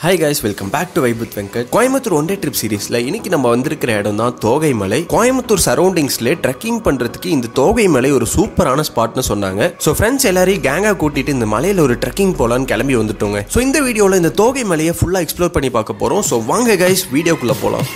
Hi guys, welcome back to Vibe with Venkat. Coimbatore one day trip சீரிஸ்ல இன்னைக்கு நம்ம வந்திருக்கிற இடம் தான் தோகை மலை. கோயம்புத்தூர் சரௌண்டிங்ஸ்ல ட்ரெக்கிங் பண்றதுக்கு இந்த தோகை மலை ஒரு சூப்பரான ஸ்பாட்னு சொன்னாங்க. ஸோ ஃப்ரெண்ட்ஸ் எல்லாரையும் கேங்கா கூட்டிட்டு இந்த மலையில ஒரு ட்ரெக்கிங் போலான்னு கிளம்பி வந்துட்டோங்க. ஸோ இந்த வீடியோல இந்த தோகை மலையை ஃபுல்லா எக்ஸ்ப்ளோர் பண்ணி பார்க்க போறோம். ஸோ வாங்க கைஸ் வீடியோக்குள்ள போலாம்.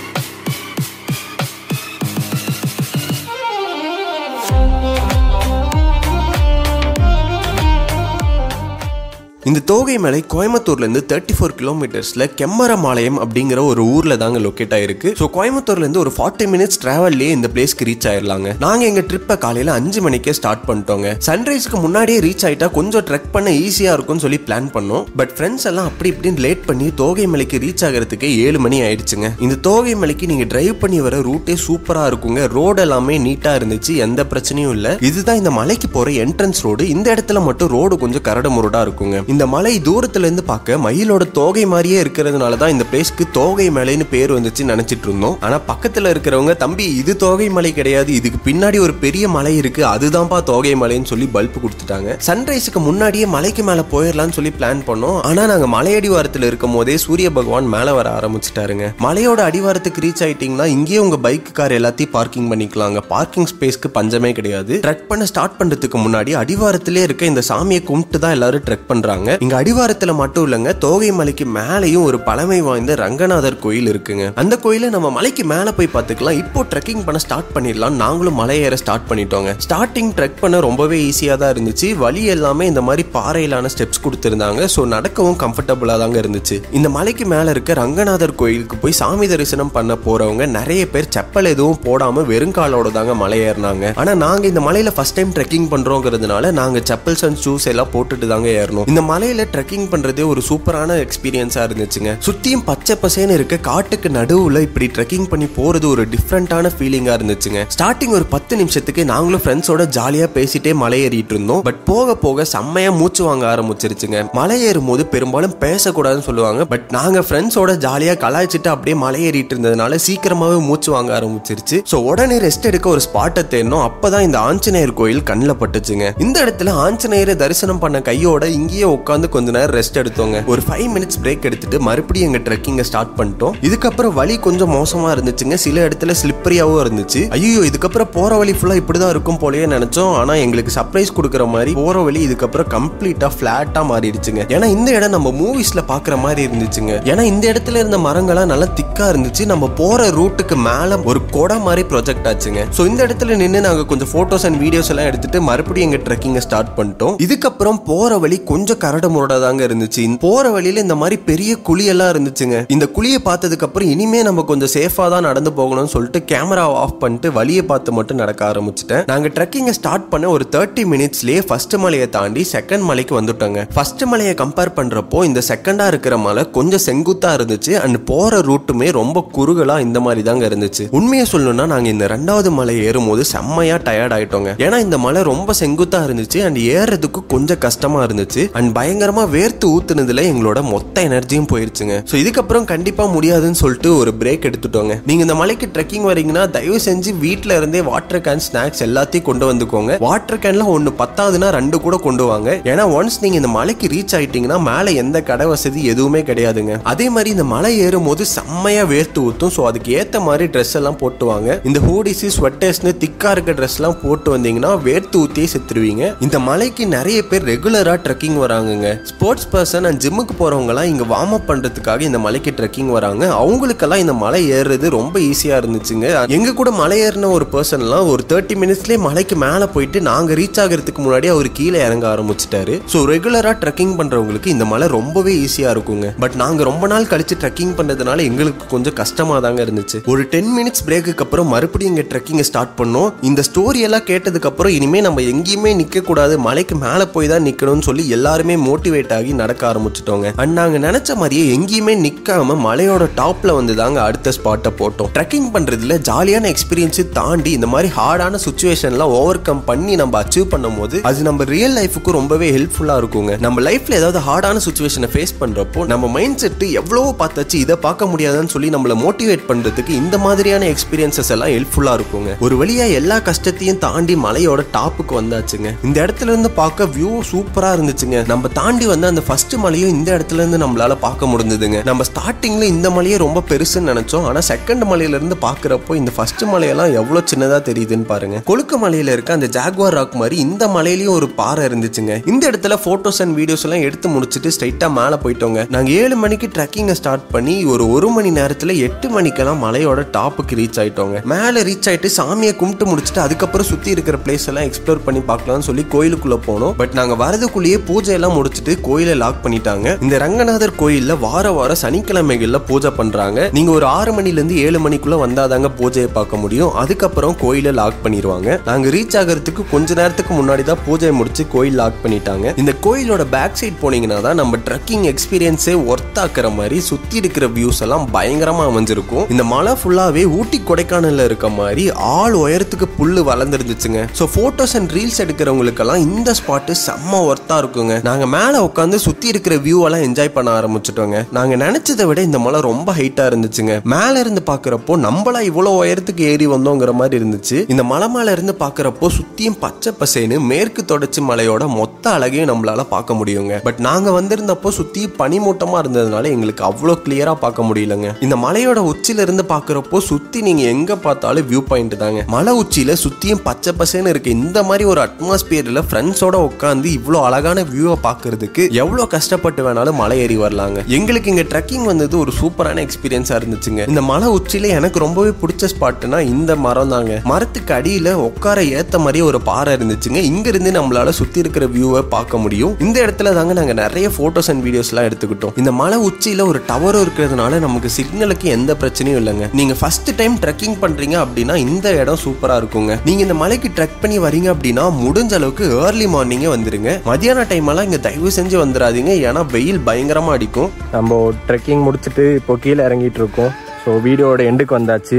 இந்த தோகை மலை கோயம்புத்தூர்லேருந்து 34 கிலோமீட்டர்ஸில் கெம்மரமாலயம் அப்படிங்கிற ஒரு ஊரில் தாங்க லொக்கேட் ஆயிருக்கு. ஸோ கோயம்புத்தூர்லேருந்து ஒரு 40 மினிட்ஸ் ட்ராவல்லே இந்த பிளேஸ்க்கு ரீச் ஆயிடலாங்க. நாங்கள் எங்கள் ட்ரிப்பை காலையில் 5 மணிக்கே ஸ்டார்ட் பண்ணிட்டோங்க. சன்ரைஸ்க்கு முன்னாடியே ரீச் ஆகிட்டா கொஞ்சம் ட்ரெக் பண்ண ஈஸியாக இருக்கும்னு சொல்லி பிளான் பண்ணோம். பட் ஃப்ரெண்ட்ஸ் எல்லாம் அப்படி இப்படின்னு லேட் பண்ணி தோகை மலைக்கு ரீச் ஆகிறதுக்கு 7 மணி ஆயிடுச்சுங்க. இந்த தோகை மலைக்கு நீங்கள் டிரைவ் பண்ணி வர ரூட்டே சூப்பராக இருக்குங்க. ரோடு எல்லாமே நீட்டாக இருந்துச்சு, எந்த பிரச்சனையும் இல்லை. இதுதான் இந்த மலைக்கு போகிற என்ட்ரன்ஸ் ரோடு. இந்த இடத்துல மட்டும் ரோடு கொஞ்சம் கரடு முரடா இருக்குங்க. இந்த மலை தூரத்துல இருந்து பார்க்க மயிலோட தோகை மாதிரியே இருக்கிறதுனால தான் இந்த பிளேஸ்க்கு தோகை மலைன்னு பேர் வந்துச்சு நினைச்சிட்டு இருந்தோம். ஆனா பக்கத்துல இருக்கிறவங்க, தம்பி இது தோகை மலை கிடையாது, இதுக்கு பின்னாடி ஒரு பெரிய மலை இருக்கு, அதுதான்ப்பா தோகை மலைன்னு சொல்லி பல்ப் கொடுத்துட்டாங்க. சன்ரைஸுக்கு முன்னாடியே மலைக்கு மேல போயிடலாம்னு சொல்லி பிளான் பண்ணோம். ஆனா நாங்க மலை அடிவாரத்துல இருக்கும் போதே சூரிய பகவான் மேல வர ஆரம்பிச்சுட்டாருங்க. மலையோட அடிவாரத்துக்கு ரீச் ஆயிட்டீங்கன்னா இங்கேயே உங்க பைக் கார் எல்லாத்தையும் பார்க்கிங் பண்ணிக்கலாங்க. பார்க்கிங் ஸ்பேஸ்க்கு பஞ்சமே கிடையாது. ட்ரெக் பண்ண ஸ்டார்ட் பண்றதுக்கு முன்னாடி அடிவாரத்திலே இருக்க இந்த சாமியை கும்பிட்டு தான் எல்லாரும் ட்ரெக் பண்றாங்க. இங்க அடிவாரத்துல மட்டும் இல்லங்க, தோகை மலைக்கு மேலையும் ஒரு பழமை வாய்ந்த ரங்கநாதர் கோயில் இருக்குங்க. அந்த கோயில நம்ம மலைக்கு மேல போய் பார்த்துக்கலாம். இப்போ ட்ரெக்கிங் பண்ண ஸ்டார்ட் பண்ணிடலாம். நாங்களும் மலை ஏற ஸ்டார்ட் பண்ணிட்டோங்க. ஸ்டார்டிங் ட்ரெக் பண்ண ரொம்பவே ஈஸியா தான் இருந்துச்சு. வழி எல்லாமே இந்த மாதிரி பாறையிலான ஸ்டெப்ஸ் கொடுத்திருந்தாங்க. ஸோ நடக்கவும் கம்ஃபர்டபுளா தாங்க இருந்துச்சு. இந்த மலைக்கு மேல இருக்க ரங்கநாதர் கோயிலுக்கு போய் சாமி தரிசனம் பண்ண போறவங்க நிறைய பேர் செப்பல் எதுவும் போடாம வெறுங்காலோட தாங்க மலை ஏறினாங்க. ஆனா நாங்க இந்த மலையில ஃபர்ஸ்ட் டைம் ட்ரெக்கிங் பண்றோங்கிறதுனால நாங்க செப்பல்ஸ் அண்ட் ஷூஸ் எல்லாம் போட்டுட்டு தாங்க ஏறணும். இந்த மலையில ட்ரெக்கிங் பண்றதே ஒரு சூப்பரான எக்ஸ்பீரியன்ஸா இருந்துச்சுங்க. சுத்தியும் பச்சை பசேன்னு இருக்க காட்டுக்கு நடுவுல இப்படி ட்ரெக்கிங் பண்ணி போறது ஒரு டிஃப்ரெண்டான ஃபீலிங்கா இருந்துச்சுங்க. ஸ்டார்டிங் ஒரு 10 நிமிஷத்துக்கு நாங்களும் ஃப்ரெண்ட்ஸோட ஜாலியா பேசிட்டே மலை ஏறிட்டு இருந்தோம். பட் போக போக செம்மையா மூச்சு வாங்க ஆரம்பிச்சிருச்சுங்க. மலை ஏறும் போது பெரும்பாலும் பேசக்கூடாதுன்னு சொல்லுவாங்க. பட் நாங்க ஃப்ரெண்ட்ஸோட ஜாலியா கலாய்ச்சிட்டு அப்படியே மலை ஏறிட்டு இருந்ததுனால சீக்கிரமாவே மூச்சு வாங்க ஆரம்பிச்சிருச்சு. ஸோ உடனே ரெஸ்ட் எடுக்க ஒரு ஸ்பாட்டை தேடணும். அப்பதான் இந்த ஆஞ்சநேயர் கோயில் கண்ணில் பட்டுச்சுங்க. இந்த இடத்துல ஆஞ்சநேயரை தரிசனம் பண்ண கையோட இங்கேயே உட்காந்து கொஞ்ச நேரம் ரெஸ்ட் எடுத்தோங்க. ஒரு 5 மினிட்ஸ் பிரேக் எடுத்துட்டு மறுபடியும் எங்க ட்ரெக்கிங்க ஸ்டார்ட் பண்ணிட்டோம். இதுக்கப்புறம் வழி கொஞ்சம் மோசமா இருந்துச்சுங்க. சில இடத்துல ஸ்லிப்பரியாவும் இருந்துச்சு. ஐயோ, இதுக்கப்புறம் போற வழி ஃபுல்லா இப்படிதான் இருக்கும் போலயே நினைச்சோம். ஆனா எங்களுக்கு சர்ப்ரைஸ் கொடுக்குற மாதிரி போற வழி இதுக்கப்புறம் கம்ப்ளீட்டா பிளாட்டா மாறிடுச்சுங்க. ஏன்னா இந்த இடம் நம்ம மூவிஸ்ல பாக்குற மாதிரி இருந்துச்சுங்க. ஏன்னா இந்த இடத்துல இருந்த மரங்கள்லாம் நல்லா திக்கா இருந்துச்சு. நம்ம போற ரூட்டுக்கு மேல ஒரு கொடை மாதிரி ப்ரொஜெக்ட் ஆச்சுங்க. சோ இந்த இடத்துல நின்று நாங்க கொஞ்சம் போட்டோஸ் அண்ட் வீடியோஸ் எல்லாம் எடுத்துட்டு மறுபடியும் எங்க ட்ரெக்கிங்க ஸ்டார்ட் பண்ணிட்டோம். இதுக்கப்புறம் போற வழி கொஞ்சம் கரடு முரடா தாங்க இருந்துச்சு. போற வழியில இந்த மாதிரி பெரிய குழி எல்லாம் இருந்துச்சுங்க. இந்த குழியை பார்த்ததுக்கு அப்புறம் இனிமே நம்ம கொஞ்சம் சேஃபா தான் நடந்து போகணும்னு சொல்லிட்டு கேமரா ஆஃப் பண்ணிட்டு வழியை பார்த்து மட்டும் நடக்க ஆரம்பிச்சிட்டேன். நாங்க ட்ரெக்கிங்கை ஸ்டார்ட் பண்ண ஒரு 30 மினிட்ஸ்லயே ஃபர்ஸ்ட் மலையை தாண்டி செகண்ட் மலைக்கு வந்துட்டோங்க. ஃபர்ஸ்ட் மலையை கம்பேர் பண்றப்போ இந்த செகண்டா இருக்கிற மலை கொஞ்சம் செங்குத்தா இருந்துச்சு. அண்ட் போற ரூட்டுமே ரொம்ப குறுகலா இந்த மாதிரி தாங்க இருந்துச்சு. உண்மையை சொல்லணும்னா நாங்க இந்த 2வது மலை ஏறும்போது செம்மையா டயர்ட் ஆயிட்டோங்க. ஏன்னா இந்த மலை ரொம்ப செங்குத்தா இருந்துச்சு அண்ட் ஏறதுக்கு கொஞ்சம் கஷ்டமா இருந்துச்சு. அண்ட் பயங்கரமா வேர்த்து ஊத்துனதுல எங்களோட மொத்த எனர்ஜியும் போயிருச்சுங்க. சோ இதுக்கப்புறம் கண்டிப்பா முடியாதுன்னு சொல்லிட்டு ஒரு பிரேக் எடுத்துட்டோங்க. நீங்க இந்த மலைக்கு ட்ரெக்கிங் வரீங்கன்னா தயவு செஞ்சு வீட்ல இருந்தே வாட்டர் கேன், ஸ்நாக்ஸ் எல்லாத்தையும் கொண்டு வந்துக்கோங்க. வாட்டர் கேன்ல 1 பத்தாதுன்னா 2 கூட கொண்டு வாங்க. ஏன்னா ஒன்ஸ் நீங்க இந்த மலைக்கு ரீச் ஆயிட்டீங்கன்னா மேல எந்த கடை வசதி எதுவுமே கிடையாதுங்க. அதே மாதிரி இந்த மலை ஏறும் போது செம்மையா வேர்த்து ஊத்தும். சோ அதுக்கு ஏத்த மாதிரி ட்ரெஸ் எல்லாம் போட்டு வாங்க. இந்த ஹூடிஸ், ஸ்வெட்டர்ஸ்னு திக்கா இருக்க ட்ரெஸ் எல்லாம் போட்டு வந்தீங்கன்னா வேர்த்து ஊத்தியே செத்துருவீங்க. இந்த மலைக்கு நிறைய பேர் ரெகுலரா ட்ரெக்கிங் வராங்க. ஸ்போர்ட்ஸ் பர்சன் அண்ட் ஜிம்முக்கு போறவங்கலாம் இங்க வார்ம் அப் பண்றதுக்காக இந்த மலைக்கு ட்ரெக்கிங் வராங்க. அவங்களுக்கெல்லாம் இந்த மலை ஏறுறது ரொம்ப ஈஸியா இருந்துச்சுங்க. எங்க கூட மலை ஏறின ஒரு பர்சன்லாம் ஒரு 30 மினிட்ஸ்லயே மலைக்கு மேல போயிட்டு நாங்க ரீச் ஆகிறதுக்கு முன்னாடி அவர் கீழே இறங்க ஆரம்பிச்சிட்டாரு. ஸோ ரெகுலரா ட்ரெக்கிங் பண்றவங்களுக்கு இந்த மலை ரொம்பவே ஈஸியா இருக்குங்க. பட் நாங்க ரொம்ப நாள் கழிச்சு ட்ரெக்கிங் பண்றதுனால எங்களுக்கு கொஞ்சம் கஷ்டமா தாங்க இருந்துச்சு. ஒரு 10 மினிட்ஸ் பிரேக்கு அப்புறம் மறுபடியும் இங்க ட்ரெக்கிங் ஸ்டார்ட் பண்ணோம். இந்த ஸ்டோரி எல்லாம் கேட்டதுக்கு அப்புறம் இனிமே நம்ம எங்கேயுமே நிக்க கூடாது, மலைக்கு மேல போய் தான் நிக்கணும்னு சொல்லி எல்லாருமே மோட்டிவேட் ஆகி நடக்க ஆரம்பிச்சிட்டோங்க. அண்ட் நாங்க நினைச்ச மாதிரியே எங்கேயுமே நிக்காம மலையோட டாப்ல வந்து தாங்க அடுத்த ஸ்பாட்டை போட்டோம். ட்ரெக்கிங் பண்றதுல ஜாலியான எக்ஸ்பீரியன்ஸ் தாண்டி இந்த மாதிரி ஹார்டான சுச்சுவேஷன்லாம் ஓவர் கம் பண்ணி நம்ம அச்சீவ் பண்ணும் போது அது நம்ம ரியல் லைஃபுக்கு ரொம்பவே ஹெல்ப்ஃபுல்லா இருக்குங்க. நம்ம லைஃப்ல ஏதாவது ஹார்டான சுச்சுவேஷனை ஃபேஸ் பண்றப்போ நம்ம மைண்ட் செட் எவ்வளவோ பார்த்தாச்சு இதை பார்க்க முடியாதுன்னு சொல்லி நம்மள மோட்டிவேட் பண்றதுக்கு இந்த மாதிரியான எக்ஸ்பீரியன்சஸ் எல்லாம் ஹெல்ப்ஃபுல்லா இருக்குங்க. ஒரு வழியா எல்லா கஷ்டத்தையும் தாண்டி மலையோட டாப்புக்கு வந்தாச்சுங்க. இந்த இடத்துல இருந்து பார்க்க வியூ சூப்பரா இருந்துச்சுங்க. நம்ம நம்ம தாண்டி வந்து அந்த ஃபர்ஸ்ட் மலையும் இந்த இடத்துல இருந்து நம்மளால பார்க்க முடிஞ்சதுங்க. நம்ம ஸ்டார்டிங்ல இந்த மலையே ரொம்ப பெருசுன்னு நினைச்சோம். ஆனா செகண்ட் மலையில இருந்து பாக்குறப்போ இந்த ஃபர்ஸ்ட் மலையெல்லாம் எவ்வளவு சின்னதா தெரியுதுன்னு பாருங்க. கொழுக்கு மலையில இருக்க அந்த ஜாகுவார் ராக் மாதிரி இந்த மலையிலயும் ஒரு பாறை இருந்துச்சுங்க. இந்த இடத்துல போட்டோஸ் அண்ட் வீடியோஸ் எல்லாம் எடுத்து முடிச்சுட்டு ஸ்ட்ரைட்டா மேல போயிட்டோங்க. நாங்க 7 மணிக்கு ட்ரெக்கிங்க ஸ்டார்ட் பண்ணி ஒரு மணி நேரத்துல 8 மணிக்கெல்லாம் மலையோட டாப்புக்கு ரீச் ஆயிட்டோங்க. மேல ரீச் ஆயிட்டு சாமியை கும்பிட்டு முடிச்சுட்டு அதுக்கப்புறம் சுத்தி இருக்கிற பிளேஸ் எல்லாம் எக்ஸ்ப்ளோர் பண்ணி பார்க்கலாம்னு சொல்லி கோயிலுக்குள்ள போனோம். பட் நாங்க வரதுக்குள்ளேயே பூஜை எல்லாம் முடிச்சுட்டு கோயிலை லாக் பண்ணிட்டாங்க. இந்த ரங்கநாதர் கோயில்ல வாரம் சனிக்கிழமைகள்ல பூஜை பண்றாங்க. நீங்க ஒரு 6 மணில இருந்து 7 மணிக்குள்ள வந்தாதாங்க பூஜையை பார்க்க முடியும். அதுக்கப்புறம் கோயிலை லாக் பண்ணிடுவாங்க. நாங்க ரீச் ஆகிறதுக்கு கொஞ்ச நேரத்துக்கு முன்னாடி தான் பூஜை முடிச்சு கோயில் லாக் பண்ணிட்டாங்க. இந்த கோயிலோட பேக் சைட் போனீங்கன்னா தான் நம்ம ட்ரெக்கிங் எக்ஸ்பீரியன்ஸே ஒர்த் ஆக்குற மாதிரி சுத்தி இருக்கிற வியூஸ் எல்லாம் பயங்கரமா அமைஞ்சிருக்கும். இந்த மலை ஃபுல்லாவே ஊட்டி கொடைக்கானல்ல இருக்க மாதிரி ஆள் உயரத்துக்கு புல்லு வளர்ந்துருந்துச்சுங்க. ஸோ போட்டோஸ் அண்ட் ரீல்ஸ் எடுக்கிறவங்களுக்கெல்லாம் இந்த ஸ்பாட் செம்ம ஒர்த்தா இருக்குங்க. நாங்க மேல உட்காந்து சுத்தி இருக்கிற வியூ எல்லாம் என்ஜாய் பண்ண ஆரம்பிச்சிட்டோங்க. நாங்க நினைச்சதை விட இந்த மலை ரொம்ப ஹைட்டா இருந்துச்சுங்க. மேல இருந்து பாக்குறப்போ நம்மளா இவ்வளவு உயரத்துக்கு ஏறி வந்தோங்கிற மாதிரி இருந்துச்சு. இந்த மலை மேல இருந்து பாக்குறப்போ சுத்தியும் பச்சை பசேன்னு மேற்கு தொடர்ச்சி மலையோட மொத்த அழகையும் நம்மளால பார்க்க முடியுங்க. பட் நாங்க வந்திருந்தப்போ சுத்தி பனிமூட்டமா இருந்ததுனால எங்களுக்கு அவ்வளோ கிளியரா பார்க்க முடியலங்க. இந்த மலையோட உச்சில இருந்து பாக்குறப்போ சுத்தி நீங்க எங்க பார்த்தாலும் வியூ பாயிண்ட் தாங்க. மலை உச்சியில சுத்தியும் பச்சை பசேன்னு இருக்கு. இந்த மாதிரி ஒரு அட்மாஸ்பியர்ல ஃப்ரெண்ட்ஸோட உட்காந்து இவ்வளோ அழகான வியூவை பார்க்கறதுக்கு எவ்வளோ கஷ்டப்பட்டு வேணாலும் மலை ஏறி வரலாங்க. எங்களுக்கு இங்க ட்ரெக்கிங் வந்தது ஒரு சூப்பரான எக்ஸ்பீரியன்ஸா இருந்துச்சுங்க. இந்த மலை உச்சியில எனக்கு ரொம்பவே பிடிச்ச ஸ்பாட்னா இந்த மரம் தாங்க. மரத்துக்கு அடியில உட்கார ஏத்த மாதிரி ஒரு பாறை இருந்துச்சுங்க. இங்க இருந்து நம்மளால சுத்தி இருக்கிற வியூவை பார்க்க முடியும். இந்த இடத்துல தாங்க நாங்க நிறைய போட்டோஸ் அண்ட் வீடியோஸ் எல்லாம் எடுத்துக்கிட்டோம். இந்த மலை உச்சியில ஒரு டவரும் இருக்கிறதுனால நமக்கு சிக்னலுக்கு எந்த பிரச்சனையும் இல்லைங்க. நீங்க ஃபர்ஸ்ட் டைம் ட்ரெக்கிங் பண்றீங்க அப்படின்னா இந்த இடம் சூப்பரா இருக்குங்க. நீங்க இந்த மலைக்கு ட்ரெக் பண்ணி வரீங்க அப்படின்னா முடிஞ்ச அளவுக்கு ஏர்லி மார்னிங்கே வந்துருங்க. மதியான டைம் எல்லாம் இங்க தயவு செஞ்சு வந்துடாதீங்க. ஏன்னா வெயில் பயங்கரமா அடிக்கும். நம்ம ட்ரெக்கிங் முடிச்சுட்டு இப்போ கீழே இறங்கிட்டு இருக்கோம். ஸோ வீடியோட எண்டுக்கு வந்தாச்சு.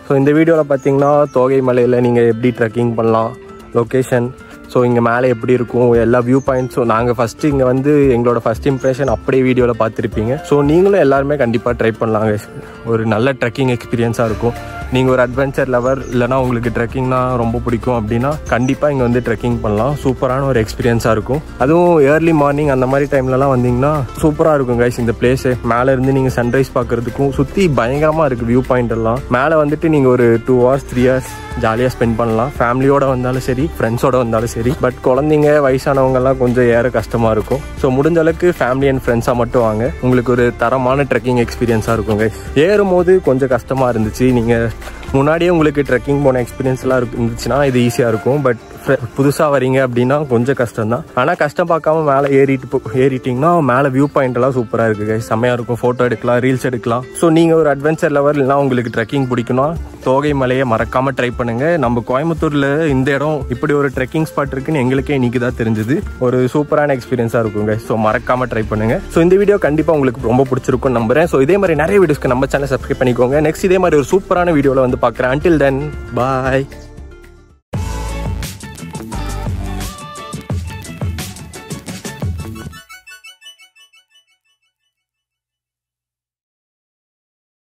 ஸோ இந்த வீடியோவில் பார்த்தீங்கன்னா தோகை மலையில் நீங்கள் எப்படி ட்ரெக்கிங் பண்ணலாம், லொக்கேஷன், ஸோ இங்கே மேலே எப்படி இருக்கும், எல்லா வியூ பாயிண்ட்ஸும் நாங்கள் ஃபஸ்ட்டு இங்கே வந்து எங்களோட ஃபஸ்ட் இம்ப்ரெஷன் அப்படியே வீடியோவில் பார்த்துருப்பீங்க. ஸோ நீங்களும் எல்லாருமே கண்டிப்பாக ட்ரை பண்ணலாங்க. ஒரு நல்ல ட்ரெக்கிங் எக்ஸ்பீரியன்ஸாக இருக்கும். நீங்கள் ஒரு அட்வென்ச்சர் லவர் இல்லைனா உங்களுக்கு ட்ரெக்கிங்னா ரொம்ப பிடிக்கும் அப்படின்னா கண்டிப்பாக இங்கே வந்து ட்ரெக்கிங் பண்ணலாம். சூப்பரான ஒரு எக்ஸ்பீரியன்ஸாக இருக்கும். அதுவும் ஏர்லி மார்னிங் அந்த மாதிரி டைம்லலாம் வந்தீங்கன்னா சூப்பராக இருக்கும் கைஸ். இந்த பிளேஸு மேலே இருந்து நீங்கள் சன்ரைஸ் பார்க்குறதுக்கும் சுற்றி பயங்கரமாக இருக்குது வியூ பாயிண்ட் எல்லாம். மேலே வந்துட்டு நீங்கள் ஒரு 2 hours 3 hours ஜாலியாக ஸ்பெண்ட் பண்ணலாம். ஃபேமிலியோட வந்தாலும் சரி, ஃப்ரெண்ட்ஸோட வந்தாலும் சரி. பட் குழந்தைங்க வயசானவங்கலாம் கொஞ்சம் ஏற கஷ்டமாக இருக்கும். ஸோ முடிஞ்ச அளவுக்கு ஃபேமிலி அண்ட் ஃப்ரெண்ட்ஸாக மட்டும் வாங்க. உங்களுக்கு ஒரு தரமான ட்ரெக்கிங் எக்ஸ்பீரியன்ஸாக இருக்கும் கைஸ். ஏறும் போது கொஞ்சம் கஷ்டமாக இருந்துச்சு. நீங்கள் முன்னாடியே உங்களுக்கு ட்ரெக்கிங் போன எக்ஸ்பீரியன்ஸ்லாம் இருந்துச்சுன்னா இது ஈஸியாக இருக்கும். பட் புதுசாக வரீங்க அப்படின்னா கொஞ்சம் கஷ்டம் தான். ஆனால் கஷ்டம் பார்க்காம மேலே ஏறிட்டிங்கன்னா மேலே வியூ பாயிண்ட் எல்லாம் சூப்பராக இருக்குது கைஸ். செம்மையாக இருக்கும். ஃபோட்டோ எடுக்கலாம், ரீல்ஸ் எடுக்கலாம். ஸோ நீங்கள் ஒரு அட்வென்ச்சர் லவர் இல்லைனா உங்களுக்கு ட்ரெக்கிங் பிடிக்கும்னா தோகை மலையை மறக்காமல் ட்ரை பண்ணுங்கள். நம்ம கோயம்புத்தூரில் இந்த இடம் இப்படி ஒரு ட்ரெக்கிங் ஸ்பாட் இருக்குன்னு எங்களுக்கே இன்னைக்கு தான் தெரிஞ்சது. ஒரு சூப்பரான எக்ஸ்பீரியன்ஸாக இருக்கும் கைஸ். ஸோ மறக்காமல் ட்ரை பண்ணுங்கள். ஸோ இந்த வீடியோ கண்டிப்பாக உங்களுக்கு ரொம்ப பிடிச்சிருக்கும்னு நம்புறேன். ஸோ இதே மாதிரி நிறைய வீடியோஸ்க்கு நம்ம சேனல் சப்ஸ்கிரைப் பண்ணிக்கோங்க. நெக்ஸ்ட் இதே மாதிரி ஒரு சூப்பரான வீடியோவில் வந்து பார்க்குறேன். Until then, bye.